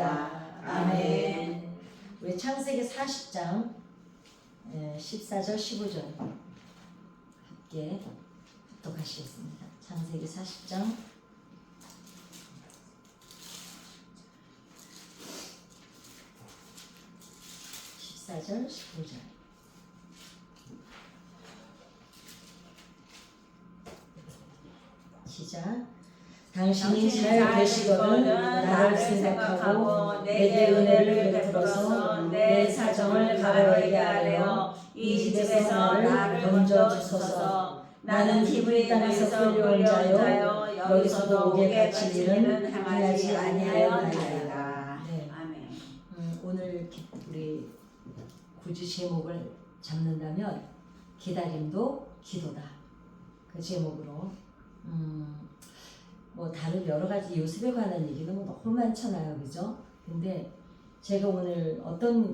아멘. 우리 창세기 40장 14절 15절 함께 독하시겠습니다. 창세기 40장 14절 15절 시작. 당신이 잘 되시거든 나를 생각하고 내게 은혜를 베풀어서 내 사정을 가로에게 하려 이 집에서 나를 던져주소서. 나는 히브리 땅에서 끌려온 자요 여기서도 옥에 갇힐 일은 행하지 아니하였나이다. 네. 아멘. 오늘 우리 굳이 제목을 잡는다면 기다림도 기도다. 그 제목으로 뭐 다른 여러 가지 요셉에 관한 얘기는 너무 많잖아요, 그죠? 근데 제가 오늘 어떤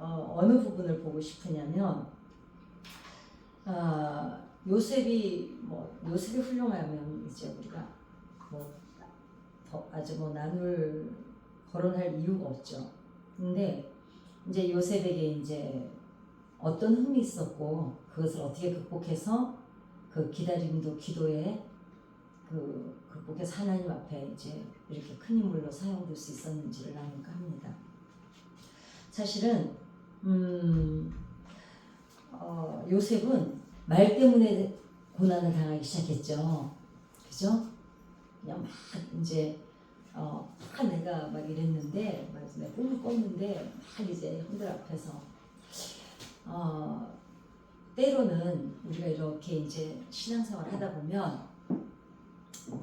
어느 부분을 보고 싶으냐면 요셉이 훌륭하면 이제 우리가 아주 나눌 거론할 이유가 없죠. 근데 이제 요셉에게 이제 어떤 흠이 있었고 그것을 어떻게 극복해서 그 기다림도 기도에 극복해서 하나님 앞에 이제 이렇게 큰 인물로 사용될 수 있었는지를 나눌까 합니다. 사실은 요셉은 말 때문에 고난을 당하기 시작했죠. 그죠? 그냥 막 이제 내가 막 이랬는데 내 꿈을 꿨는데 막 이제 형들 앞에서 때로는 우리가 이렇게 이제 신앙생활 하다 보면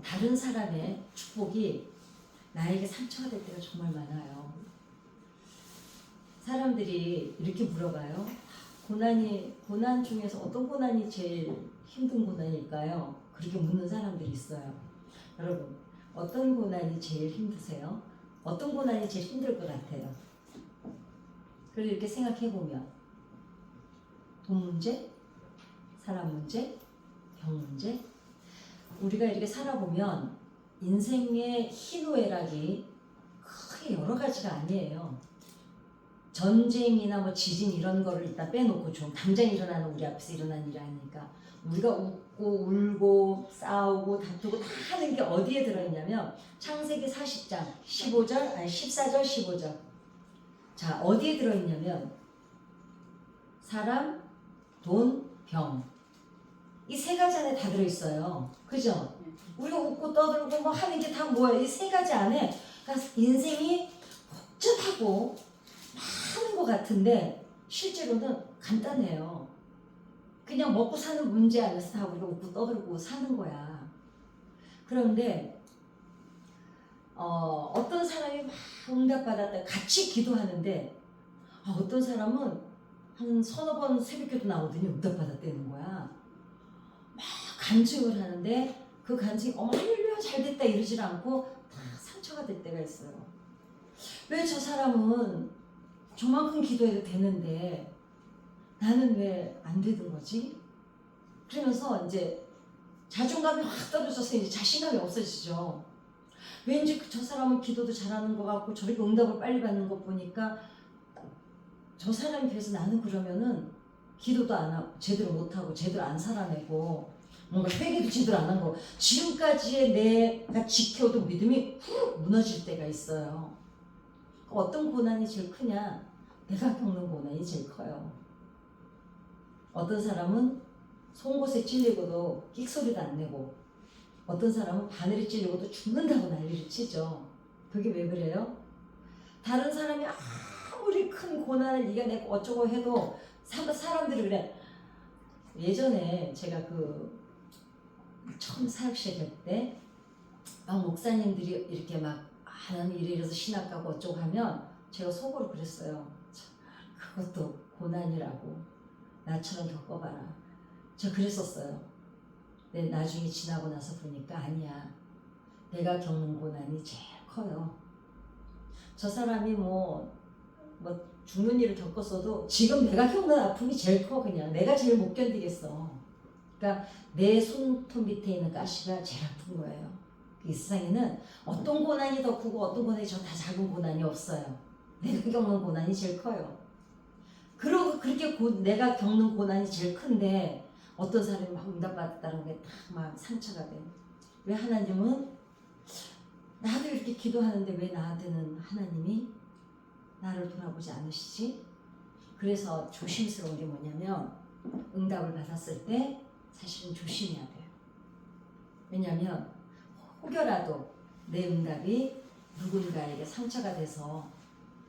다른 사람의 축복이 나에게 상처가 될 때가 정말 많아요. 사람들이 이렇게 물어봐요. 고난 중에서 어떤 고난이 제일 힘든 고난일까요? 그렇게 묻는 사람들이 있어요. 여러분, 어떤 고난이 제일 힘드세요? 어떤 고난이 제일 힘들 것 같아요? 그래서 이렇게 생각해보면 돈 문제, 사람 문제, 병 문제, 우리가 이렇게 살아보면 인생의 희노애락이 크게 여러 가지가 아니에요. 전쟁이나 뭐 지진 이런 거를 일단 빼놓고 좀 당장 일어나는 우리 앞에서 일어나는 일이 아니니까 우리가 웃고 울고 싸우고 다투고 다 하는 게 어디에 들어있냐면 창세기 40장 14절 15절 자 어디에 들어있냐면 사람, 돈, 병 이 세 가지 안에 다 들어있어요. 그죠? 우리가 웃고 떠들고 뭐 하는 게 다 뭐야? 이 세 가지 안에 그러니까 인생이 복잡하고 많은 것 같은데 실제로는 간단해요. 그냥 먹고 사는 문제 안에서 다 우리가 웃고 떠들고 사는 거야. 그런데 어떤 사람이 막 응답받았다 같이 기도하는데 어떤 사람은 한 서너 번 새벽기도 나오더니 응답받았다는 거야. 막 간증을 하는데 그 간증이 할렐루야 잘됐다 이러질 않고 다 상처가 될 때가 있어요. 왜 저 사람은 저만큼 기도해도 되는데 나는 왜 안 되는 거지? 그러면서 이제 자존감이 확 떨어져서 이제 자신감이 없어지죠. 왠지 저 사람은 기도도 잘하는 것 같고 저렇게 응답을 빨리 받는 것 보니까 저 사람에 비해서 나는 그러면은 기도도 안 하고 제대로 못하고 제대로 안 살아내고 뭔가 회개도 제대로 안 한 거 지금까지의 내가 지켜도 믿음이 훅 무너질 때가 있어요. 어떤 고난이 제일 크냐? 내가 겪는 고난이 제일 커요. 어떤 사람은 송곳에 찔리고도 끽소리도 안 내고 어떤 사람은 바늘에 찔리고도 죽는다고 난리를 치죠. 그게 왜 그래요? 다른 사람이 아무리 큰 고난을 이겨내고 어쩌고 해도 사람들이 그래. 예전에 제가 처음 사역 시작할 때 목사님들이 이렇게 나는 이래서 신학 가고 어쩌고 하면 제가 속으로 그랬어요. 그것도 고난이라고 나처럼 겪어봐라. 저 그랬었어요. 근데 나중에 지나고 나서 보니까 아니야. 내가 겪는 고난이 제일 커요. 저 사람이 뭐 죽는 일을 겪었어도 지금 내가 겪는 아픔이 제일 커. 그냥 내가 제일 못 견디겠어. 그러니까 내 손톱 밑에 있는 가시가 제일 아픈 거예요. 이 세상에는 어떤 고난이 더 크고 어떤 고난이 저 다 작은 고난이 없어요. 내가 겪는 고난이 제일 커요. 그리고 그렇게 내가 겪는 고난이 제일 큰데 어떤 사람이 막 응답받았다는 게 딱 막 상처가 돼. 왜 하나님은 나도 이렇게 기도하는데 왜 나한테는 하나님이 나를 돌아보지 않으시지? 그래서 조심스러운 게 뭐냐면 응답을 받았을 때 사실은 조심해야 돼요. 왜냐하면 혹여라도 내 응답이 누군가에게 상처가 돼서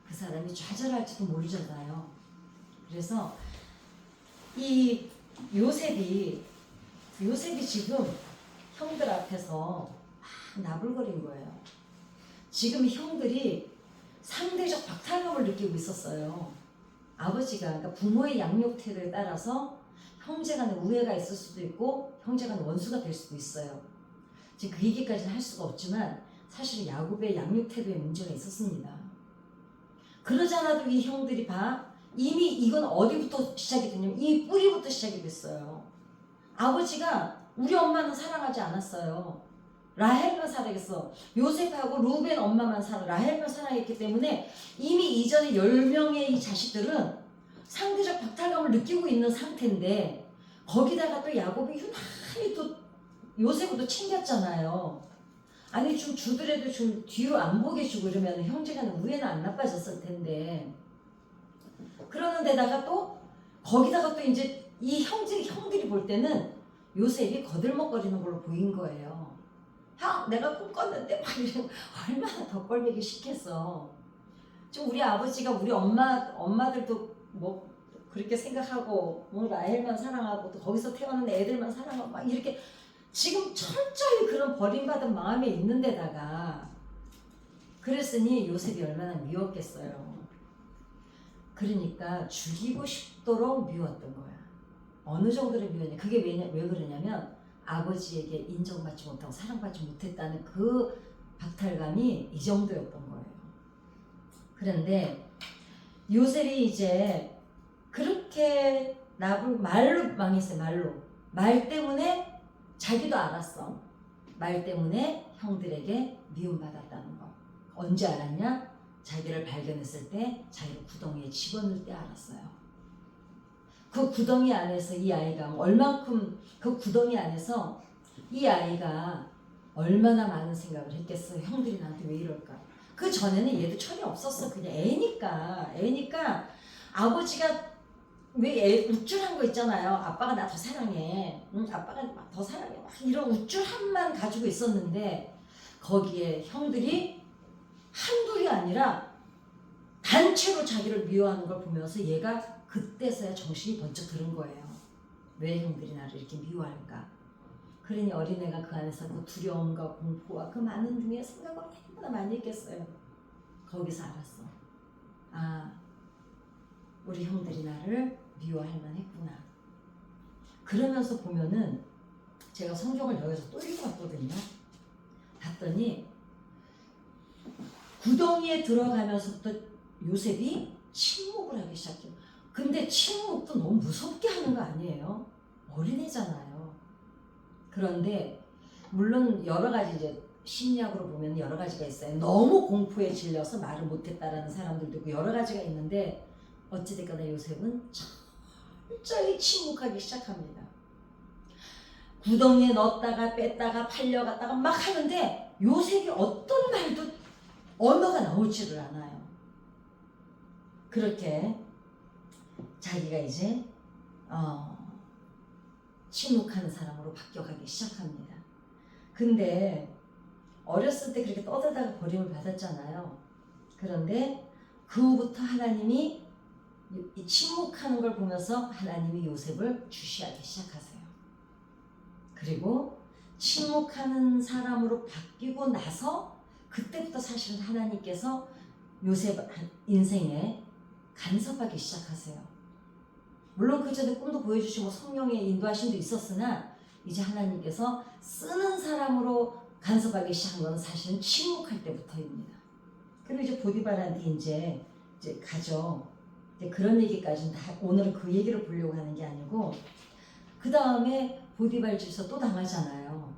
그 사람이 좌절할지도 모르잖아요. 그래서 이 요셉이 지금 형들 앞에서 막 나불거린 거예요. 지금 형들이 상대적 박탈감을 느끼고 있었어요. 아버지가, 그러니까 부모의 양육 태도에 따라서 형제 간에 우애가 있을 수도 있고 형제 간에 원수가 될 수도 있어요. 지금 그 얘기까지는 할 수가 없지만 사실은 야곱의 양육 태도에 문제가 있었습니다. 그러지 않아도 이 형들이 이미 이건 어디부터 시작이 됐냐면 이 뿌리부터 시작이 됐어요. 아버지가 우리 엄마는 사랑하지 않았어요. 라헬만 사랑했어. 요셉하고 루벤 엄마만 라헬만 사랑했기 때문에 이미 이전에 10명의 이 자식들은 상대적 박탈감을 느끼고 있는 상태인데 거기다가 또 야곱이 유난히 또 요셉을 또 챙겼잖아요. 아니 좀 주더라도 좀 뒤로 안 보게 주고 이러면 형제간의 우애는 안 나빠졌을 텐데 그러는 데다가 또 거기다가 또 이제 이 형들이 볼 때는 요셉이 거들먹거리는 걸로 보인 거예요. 형, 내가 꿈꿨는데 막 이러면 얼마나 덧걸매기 싫겠어. 좀 우리 아버지가 우리 엄마들도 뭐 그렇게 생각하고 뭐 라헬만 사랑하고 또 거기서 태어난 애들만 사랑하고 막 이렇게 지금 철저히 그런 버림받은 마음에 있는 데다가 그랬으니 요셉이 얼마나 미웠겠어요. 그러니까 죽이고 싶도록 미웠던 거야. 어느 정도로 미웠냐. 그게 왜 그러냐면 아버지에게 인정받지 못하고 사랑받지 못했다는 그 박탈감이 이 정도였던 거예요. 그런데 요셉이 이제 그렇게 말로 망했어요. 말 때문에 자기도 알았어. 말 때문에 형들에게 미움받았다는 거. 언제 알았냐? 자기를 발견했을 때 자기를 구덩이에 집어넣을 때 알았어요. 그 구덩이 안에서 이 아이가 얼만큼 그 구덩이 안에서 이 아이가 얼마나 많은 생각을 했겠어요. 형들이 나한테 왜 이럴까? 그 전에는 얘도 철이 없었어. 그냥 애니까 아버지가 왜 우쭐한 거 있잖아요. 아빠가 나 더 사랑해. 아빠가 막 더 사랑해. 막 이런 우쭐함만 가지고 있었는데 거기에 형들이 한둘이 아니라 단체로 자기를 미워하는 걸 보면서 얘가 그때서야 정신이 번쩍 드는 거예요. 왜 형들이 나를 이렇게 미워할까? 그러니 어린애가 그 안에서 그 두려움과 공포와 그 많은 중에 생각을 얼마나 많이 했겠어요. 거기서 알았어. 아, 우리 형들이 나를 미워할 만했구나. 그러면서 보면은 제가 성경을 여기서 또 읽어봤거든요. 봤더니 구덩이에 들어가면서부터 요셉이 침묵을 하기 시작해요. 근데 침묵도 너무 무섭게 하는 거 아니에요? 어린애잖아요. 그런데 물론 여러 가지 이제 심리학으로 보면 여러 가지가 있어요. 너무 공포에 질려서 말을 못했다라는 사람들도 있고 여러 가지가 있는데 어찌됐거나 요셉은 철저히 침묵하기 시작합니다. 구덩이에 넣었다가 뺐다가 팔려갔다가 막 하는데 요셉이 어떤 말도 언어가 나오지를 않아요. 그렇게 자기가 이제 침묵하는 사람으로 바뀌어가기 시작합니다. 근데 어렸을 때 그렇게 떠들다가 버림을 받았잖아요. 그런데 그 후부터 하나님이 이 침묵하는 걸 보면서 하나님이 요셉을 주시하기 시작하세요. 그리고 침묵하는 사람으로 바뀌고 나서 그때부터 사실은 하나님께서 요셉 인생에 간섭하기 시작하세요. 물론 그 전에 꿈도 보여주시고 성령의 인도하심도 있었으나 이제 하나님께서 쓰는 사람으로 간섭하기 시작한 건 사실은 침묵할 때부터입니다. 그리고 이제 보디발한테 이제 가죠. 이제 그런 얘기까지는 다 오늘은 그 얘기를 보려고 하는 게 아니고 그 다음에 보디발 집에서 또 당하잖아요.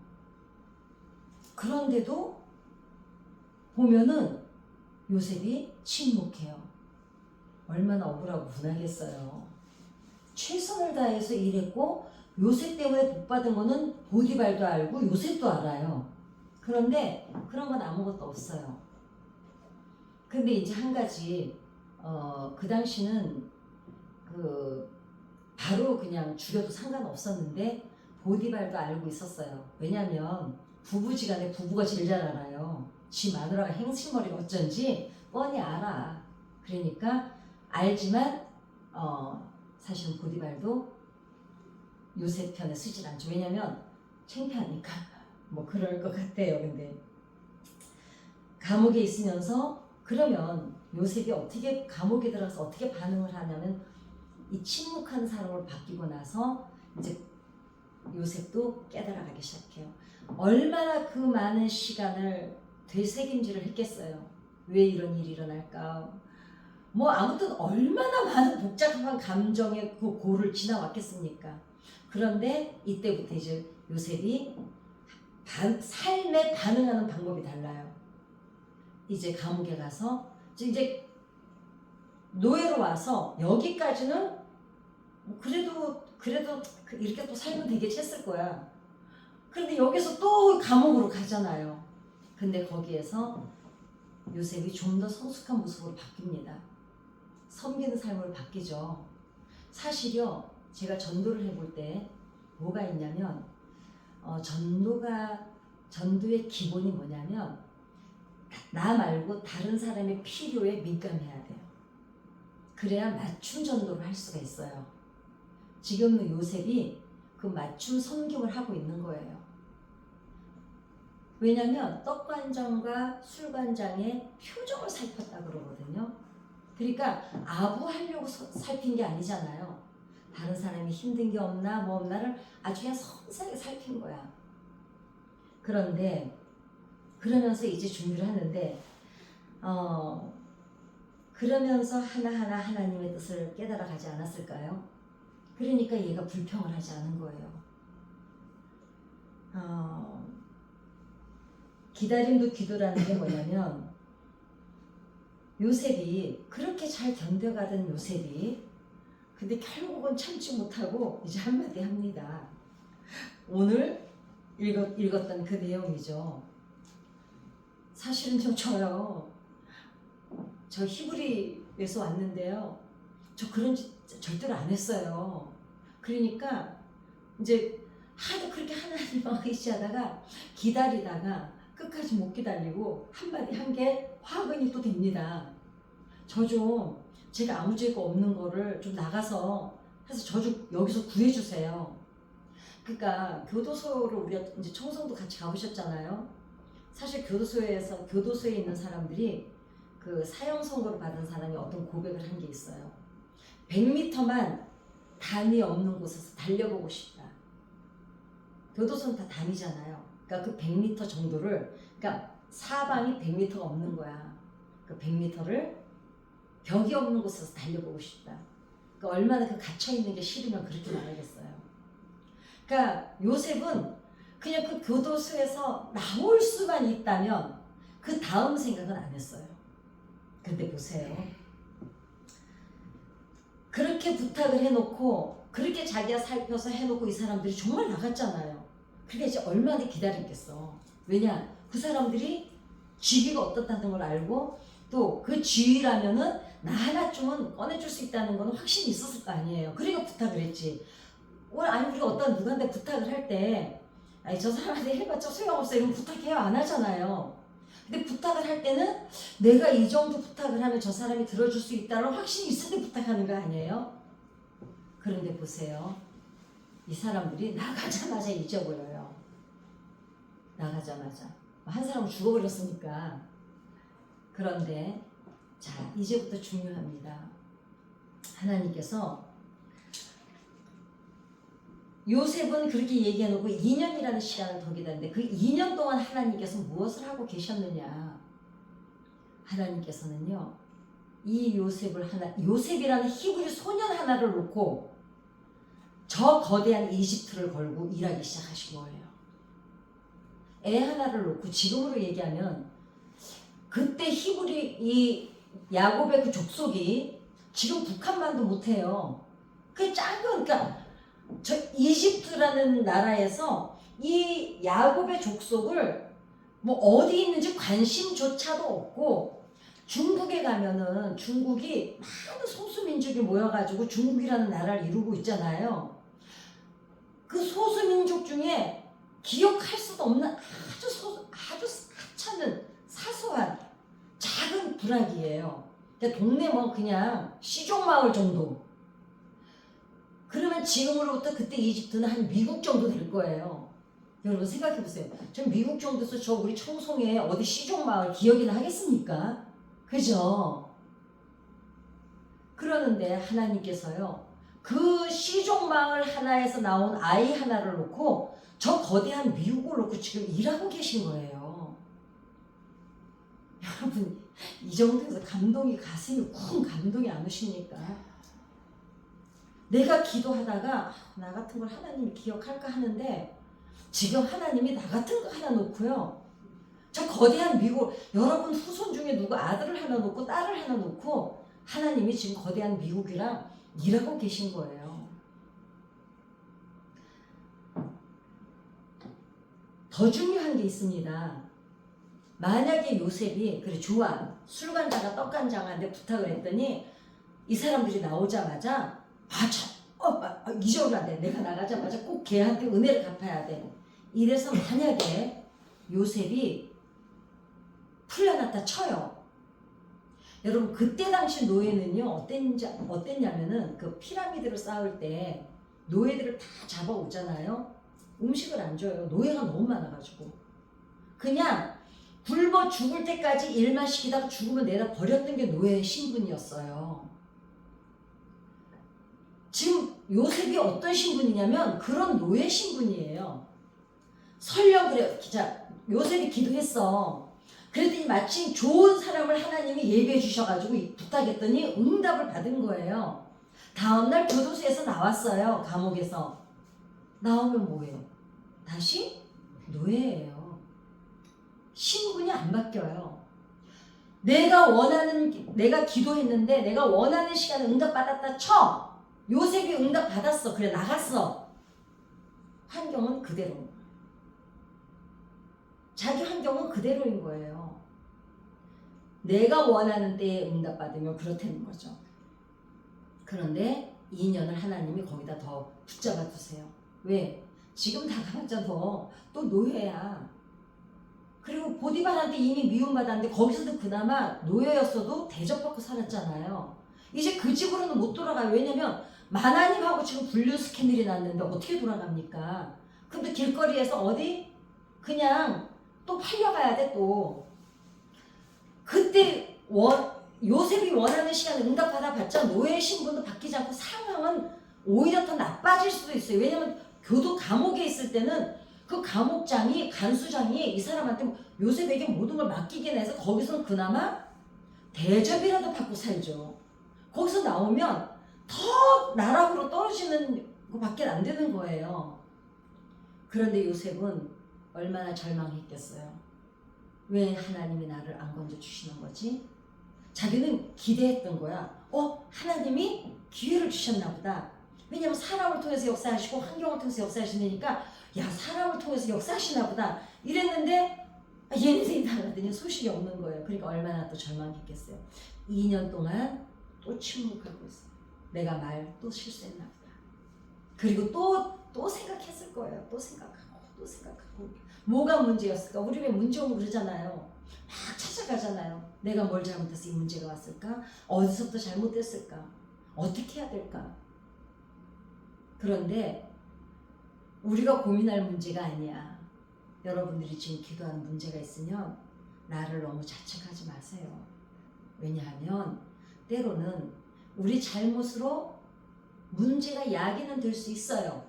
그런데도 보면은 요셉이 침묵해요. 얼마나 억울하고 분하겠어요. 최선을 다해서 일했고 요셉 때문에 복받은 거는 보디발도 알고 요셉도 알아요. 그런데 그런 건 아무것도 없어요. 근데 이제 한 가지 그 당시는 바로 그냥 죽여도 상관없었는데 보디발도 알고 있었어요. 왜냐면 부부지간에 부부가 제일 잘 알아요. 지 마누라가 행실머리가 어쩐지 뻔히 알아. 그러니까 알지만 사실은 보디발도 요셉 편에 쓰질 않죠. 왜냐면 창피하니까 뭐 그럴 것 같아요. 근데 감옥에 있으면서 그러면 요셉이 어떻게 감옥에 들어가서 어떻게 반응을 하냐면 이 침묵한 사람으로 바뀌고 나서 이제 요셉도 깨달아가기 시작해요. 얼마나 그 많은 시간을 되새김질을 했겠어요. 왜 이런 일이 일어날까? 뭐 아무튼 얼마나 많은 복잡한 감정의 그 고를 지나왔겠습니까? 그런데 이때부터 이제 요셉이 삶에 반응하는 방법이 달라요. 이제 감옥에 가서 이제 노예로 와서 여기까지는 그래도 이렇게 또 살면 되겠지 했을 거야. 그런데 여기서 또 감옥으로 가잖아요. 근데 거기에서 요셉이 좀 더 성숙한 모습으로 바뀝니다. 섬기는 삶으로 바뀌죠. 사실요, 제가 전도를 해볼 때 뭐가 있냐면 전도의 기본이 뭐냐면 나 말고 다른 사람의 필요에 민감해야 돼요. 그래야 맞춤 전도를 할 수가 있어요. 지금은 요셉이 그 맞춤 섬김을 하고 있는 거예요. 왜냐면 떡관장과 술관장의 표정을 살폈다 그러거든요. 그러니까 아부하려고 살핀 게 아니잖아요. 다른 사람이 힘든 게 없나 뭐 없나를 아주 그냥 섬세하게 살핀 거야. 그런데 그러면서 이제 준비를 하는데 그러면서 하나하나 하나님의 뜻을 깨달아 가지 않았을까요? 그러니까 얘가 불평을 하지 않은 거예요. 기다림도 기도라는 게 뭐냐면 요셉이 그렇게 잘 견뎌가던 요셉이 근데 결국은 참지 못하고 이제 한마디 합니다. 오늘 읽었던 그 내용이죠. 사실은 저요. 저 히브리에서 왔는데요. 저 그런 짓 절대로 안 했어요. 그러니까 이제 하도 그렇게 하나님만 의지하다가 기다리다가 끝까지 못 기다리고 한마디 한 게 화근이 또 됩니다. 저 좀 제가 아무 죄가 없는 거를 좀 나가서 해서 저 좀 여기서 구해주세요. 그러니까 교도소를 우리가 이제 청송도 같이 가보셨잖아요. 사실 교도소에 있는 사람들이 그 사형 선고를 받은 사람이 어떤 고백을 한 게 있어요. 100m만 담이 없는 곳에서 달려보고 싶다. 교도소는 다 담이잖아요. 그러니까 그 100m 정도를, 그러니까 사방이 100m가 없는 거야. 그 100m를 벽이 없는 곳에서 달려보고 싶다. 그러니까 얼마나 그 갇혀 있는 게 싫으면 그렇게 말하겠어요. 그러니까 요셉은 그냥 그 교도소에서 나올 수만 있다면 그 다음 생각은 안 했어요. 근데 보세요. 그렇게 부탁을 해놓고 그렇게 자기가 살펴서 해놓고 이 사람들이 정말 나갔잖아요. 그게 이제 얼마나 기다렸겠어. 왜냐? 그 사람들이 지위가 어떻다는 걸 알고 또 그 지위라면은 나 하나쯤은 꺼내줄 수 있다는 건 확신이 있었을 거 아니에요. 그러니까 부탁을 했지. 아니 우리가 어떤 누구한테 부탁을 할 때 아니 저 사람한테 해봤자 소용없어 이러면 부탁해요 안 하잖아요. 근데 부탁을 할 때는 내가 이 정도 부탁을 하면 저 사람이 들어줄 수 있다는 확신이 있을 때 부탁하는 거 아니에요? 그런데 보세요. 이 사람들이 나가자마자 잊어버려요. 나가자마자. 한 사람은 죽어버렸으니까. 그런데 자 이제부터 중요합니다. 하나님께서 요셉은 그렇게 얘기해놓고 2년이라는 시간을 더 기다렸는데 그 2년 동안 하나님께서 무엇을 하고 계셨느냐. 하나님께서는요. 이 요셉이라는 히브리 소년 하나를 놓고 저 거대한 이집트를 걸고 일하기 시작하신 거예요. 애 하나를 놓고 지금으로 얘기하면 그때 히브리 이 야곱의 그 족속이 지금 북한만도 못해요. 그 작은 그러니까 저 이집트라는 나라에서 이 야곱의 족속을 뭐 어디 있는지 관심조차도 없고 중국에 가면은 중국이 많은 소수민족이 모여가지고 중국이라는 나라를 이루고 있잖아요. 그 소수민족 중에 기억할 수도 없는 아주 하찮은 사소한 작은 부락이에요. 동네 뭐 그냥 시종마을 정도. 그러면 지금으로부터 그때 이집트는 한 미국 정도 될 거예요. 여러분 생각해 보세요. 저 미국 정도에서 저 우리 청송에 어디 시종마을 기억이나 하겠습니까? 그죠? 그러는데 하나님께서요. 그 시종마을 하나에서 나온 아이 하나를 놓고 저 거대한 미국을 놓고 지금 일하고 계신 거예요. 여러분 이 정도에서 가슴이 쿵 감동이 안 오십니까? 내가 기도하다가 나 같은 걸 하나님이 기억할까 하는데 지금 하나님이 나 같은 거 하나 놓고요. 저 거대한 미국, 여러분 후손 중에 누구 아들을 하나 놓고 딸을 하나 놓고 하나님이 지금 거대한 미국이랑 일하고 계신 거예요. 더 중요한 게 있습니다. 만약에 요셉이 그래 좋아 술간장과 떡간장한테 부탁을 했더니 이 사람들이 나오자마자 잊어버리면 안 돼. 내가 나가자마자 꼭 걔한테 은혜를 갚아야 돼. 이래서 만약에 요셉이 풀려났다 쳐요. 여러분 그때 당시 노예는요 어땠냐면은 그 피라미드를 쌓을 때 노예들을 다 잡아오잖아요. 음식을 안 줘요. 노예가 너무 많아가지고 그냥 굶어 죽을 때까지 일만 시키다가 죽으면 내다 버렸던 게 노예의 신분이었어요. 지금 요셉이 어떤 신분이냐면 그런 노예 신분이에요. 설령 그래 요셉이 기도했어. 그랬더니 마침 좋은 사람을 하나님이 예배해 주셔가지고 부탁했더니 응답을 받은 거예요. 다음날 교도소에서 나왔어요. 감옥에서. 나오면 뭐예요? 다시 노예예요. 신분이 안 바뀌어요. 내가 기도했는데 내가 원하는 시간에 응답받았다 쳐. 요셉이 응답받았어. 그래 나갔어. 환경은 그대로. 자기 환경은 그대로인 거예요. 내가 원하는 때에 응답받으면 그렇다는 거죠. 그런데 2년을 하나님이 거기다 더 붙잡아 두세요. 왜? 지금 나가봤자 너 또 노예야. 그리고 보디발한테 이미 미움받았는데 거기서도 그나마 노예였어도 대접받고 살았잖아요. 이제 그 집으로는 못 돌아가요. 왜냐면 마나님하고 지금 불륜 스캔들이 났는데 어떻게 돌아갑니까? 근데 길거리에서 어디? 그냥 또 팔려가야 돼 또. 그때 요셉이 원하는 시간에 응답받아 봤자 노예의 신분도 바뀌지 않고 상황은 오히려 더 나빠질 수도 있어요. 왜냐면 감옥에 있을 때는 그 감옥장이 간수장이 이 사람한테 요셉에게 모든 걸 맡기게 해서 거기서는 그나마 대접이라도 받고 살죠. 거기서 나오면 더 나락으로 떨어지는 것밖에 안 되는 거예요. 그런데 요셉은 얼마나 절망했겠어요. 왜 하나님이 나를 안 건져주시는 거지? 자기는 기대했던 거야. 하나님이 기회를 주셨나 보다. 왜냐면 사람을 통해서 역사하시고 환경을 통해서 역사하시니까 야 사람을 통해서 역사하시나 보다 이랬는데 얘네들이 나가더니 소식이 없는 거예요. 그러니까 얼마나 또 절망했겠어요. 2년 동안 또 침묵하고 있어요. 내가 말 또 실수했나 보다. 그리고 또 생각했을 거예요. 또 생각하고 뭐가 문제였을까? 우리 왜 문제 오면 그러잖아요. 막 찾아가잖아요. 내가 뭘 잘못해서 이 문제가 왔을까? 어디서부터 잘못됐을까? 어떻게 해야 될까? 그런데 우리가 고민할 문제가 아니야. 여러분들이 지금 기도하는 문제가 있으면 나를 너무 자책하지 마세요. 왜냐하면 때로는 우리 잘못으로 문제가 야기는 될 수 있어요.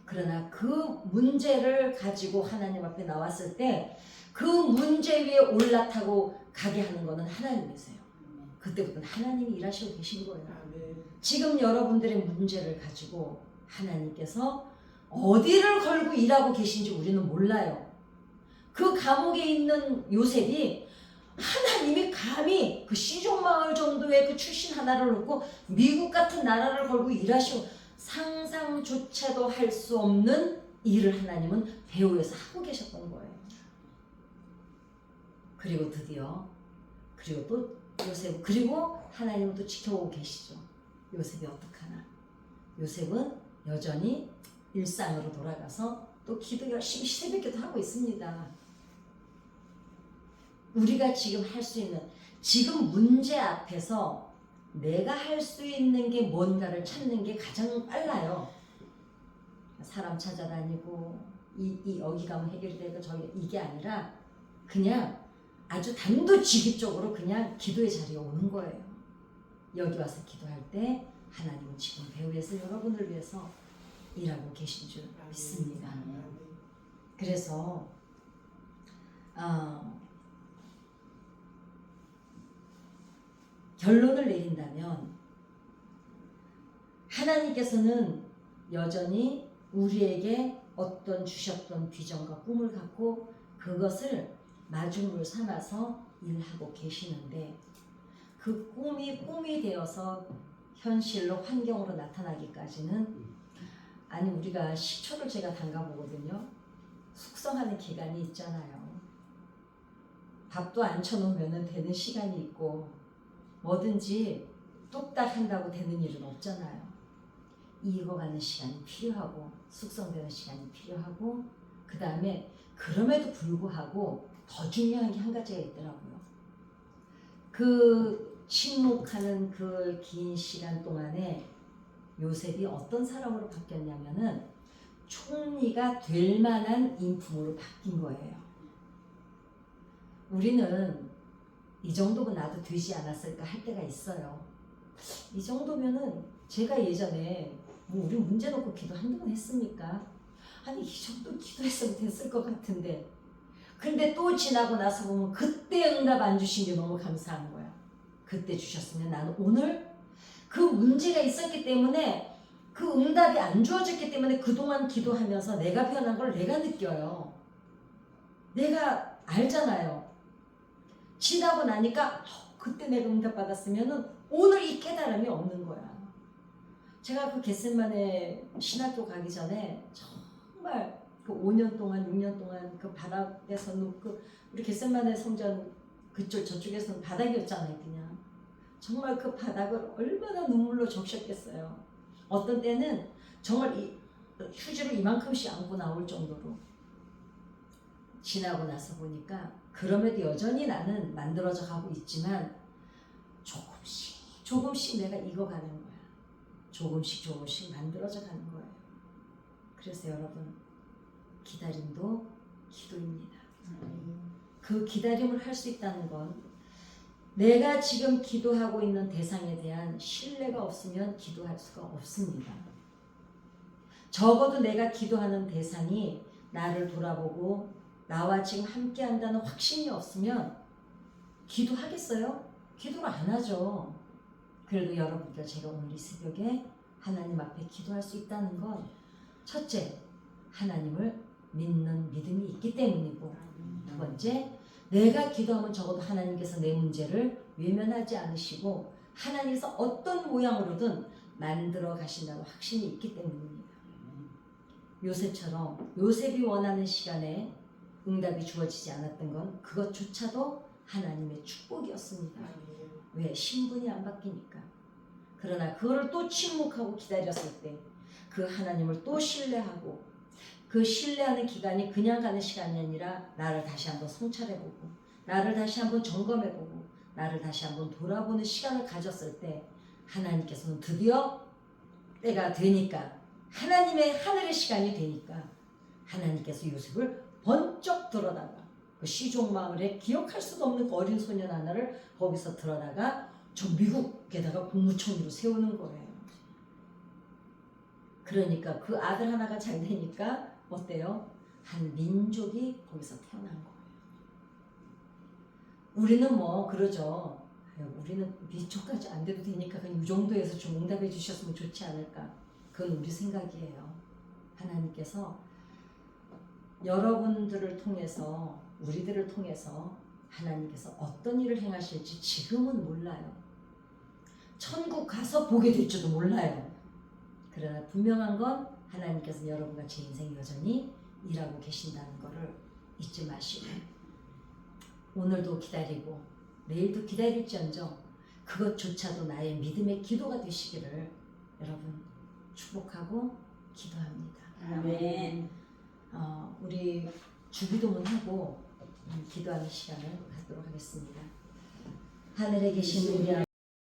그러나 그 문제를 가지고 하나님 앞에 나왔을 때 그 문제 위에 올라타고 가게 하는 것은 하나님이세요. 그때부터는 하나님이 일하시고 계신 거예요. 지금 여러분들의 문제를 가지고 하나님께서 어디를 걸고 일하고 계신지 우리는 몰라요. 그 감옥에 있는 요셉이 하나님이 감히 그 시종마을 정도의 그 출신 하나를 놓고 미국 같은 나라를 걸고 일하시고 상상조차도 할 수 없는 일을 하나님은 배후에서 하고 계셨던 거예요. 그리고 드디어 그리고 또 요셉 그리고 하나님은 또 지켜보고 계시죠. 요셉이 어떡하나. 요셉은 여전히 일상으로 돌아가서 또 기도 열심히 새벽기도 하고 있습니다. 우리가 지금 할 수 있는 지금 문제 앞에서 내가 할 수 있는 게 뭔가를 찾는 게 가장 빨라요. 사람 찾아다니고 여기 가면 해결이 되고 저기 이게 아니라 그냥 아주 단도직입적으로 그냥 기도의 자리에 오는 거예요. 여기 와서 기도할 때 하나님은 지금 배후에서 여러분을 위해서 일하고 계신 줄 믿습니다. 그래서 결론을 내린다면 하나님께서는 여전히 우리에게 어떤 주셨던 비전과 꿈을 갖고 그것을 마중물 삼아서 일하고 계시는데 그 꿈이 되어서 현실로 환경으로 나타나기까지는 아니 우리가 식초를 제가 담가보거든요. 숙성하는 기간이 있잖아요. 밥도 안 쳐놓으면 되는 시간이 있고 뭐든지 뚝딱 한다고 되는 일은 없잖아요. 익어가는 시간이 필요하고 숙성되는 시간이 필요하고 그 다음에 그럼에도 불구하고 더 중요한 게 한 가지가 있더라고요. 그 침묵하는 그 긴 시간 동안에 요셉이 어떤 사람으로 바뀌었냐면은 총리가 될 만한 인품으로 바뀐 거예요. 우리는 이 정도면 나도 되지 않았을까 할 때가 있어요. 이 정도면은 제가 예전에 뭐 우리 문제 놓고 기도 한두 번 했습니까? 아니 이 정도 기도했으면 됐을 것 같은데 근데 또 지나고 나서 보면 그때 응답 안 주신 게 너무 감사한 거야. 그때 주셨으면 나는 오늘 그 문제가 있었기 때문에 그 응답이 안 주어졌기 때문에 그동안 기도하면서 내가 변한 걸 내가 느껴요. 내가 알잖아요. 지나고 나니까 그때 내가 응답 받았으면 오늘 이 깨달음이 없는 거야. 제가 그 겟세마네 신학교 가기 전에 정말 그 5년 동안 6년 동안 그 바닥에서 그 우리 겟세마네 성전 그쪽 저쪽에서는 바닥이었잖아요. 그냥 정말 그 바닥을 얼마나 눈물로 적셨겠어요. 어떤 때는 정말 휴지를 이만큼씩 안고 나올 정도로 지나고 나서 보니까 그럼에도 여전히 나는 만들어져 가고 있지만 조금씩 내가 익어가는 거야. 조금씩 만들어져 가는 거예요. 그래서 여러분 기다림도 기도입니다. 그 기다림을 할 수 있다는 건 내가 지금 기도하고 있는 대상에 대한 신뢰가 없으면 기도할 수가 없습니다. 적어도 내가 기도하는 대상이 나를 돌아보고 나와 지금 함께 한다는 확신이 없으면 기도하겠어요? 기도를 안 하죠. 그래도 여러분과 제가 오늘 이 새벽에 하나님 앞에 기도할 수 있다는 건 첫째, 하나님을 믿는 믿음이 있기 때문이고 두 번째, 내가 기도하면 적어도 하나님께서 내 문제를 외면하지 않으시고 하나님께서 어떤 모양으로든 만들어 가신다는 확신이 있기 때문입니다. 요셉처럼 요셉이 원하는 시간에 응답이 주어지지 않았던 건 그것조차도 하나님의 축복이었습니다. 왜? 신분이 안 바뀌니까. 그러나 그거를 또 침묵하고 기다렸을 때 그 하나님을 또 신뢰하고 그 신뢰하는 기간이 그냥 가는 시간이 아니라 나를 다시 한번 성찰해보고 나를 다시 한번 점검해보고 나를 다시 한번 돌아보는 시간을 가졌을 때 하나님께서는 드디어 때가 되니까 하나님의 하늘의 시간이 되니까 하나님께서 요셉을 번쩍 들어다가 그 시종마을에 기억할 수도 없는 그 어린 소년 하나를 거기서 들어다가 저 미국에다가 국무총리로 세우는 거예요. 그러니까 그 아들 하나가 잘 되니까 어때요? 한 민족이 거기서 태어난 거예요. 우리는 뭐 그러죠. 우리는 미초까지 안 돼도 되니까 그냥 이 정도에서 좀 응답해 주셨으면 좋지 않을까. 그건 우리 생각이에요. 하나님께서 여러분들을 통해서 우리들을 통해서 하나님께서 어떤 일을 행하실지 지금은 몰라요. 천국 가서 보게 될지도 몰라요. 그러나 분명한 건 하나님께서 여러분과 제 인생 여전히 일하고 계신다는 것을 잊지 마시고 오늘도 기다리고 내일도 기다릴지언정 그것조차도 나의 믿음의 기도가 되시기를 여러분 축복하고 기도합니다. 아멘. 우리 주기도문 하고 기도하는 시간을 갖도록 하겠습니다. 하늘에 계신 우리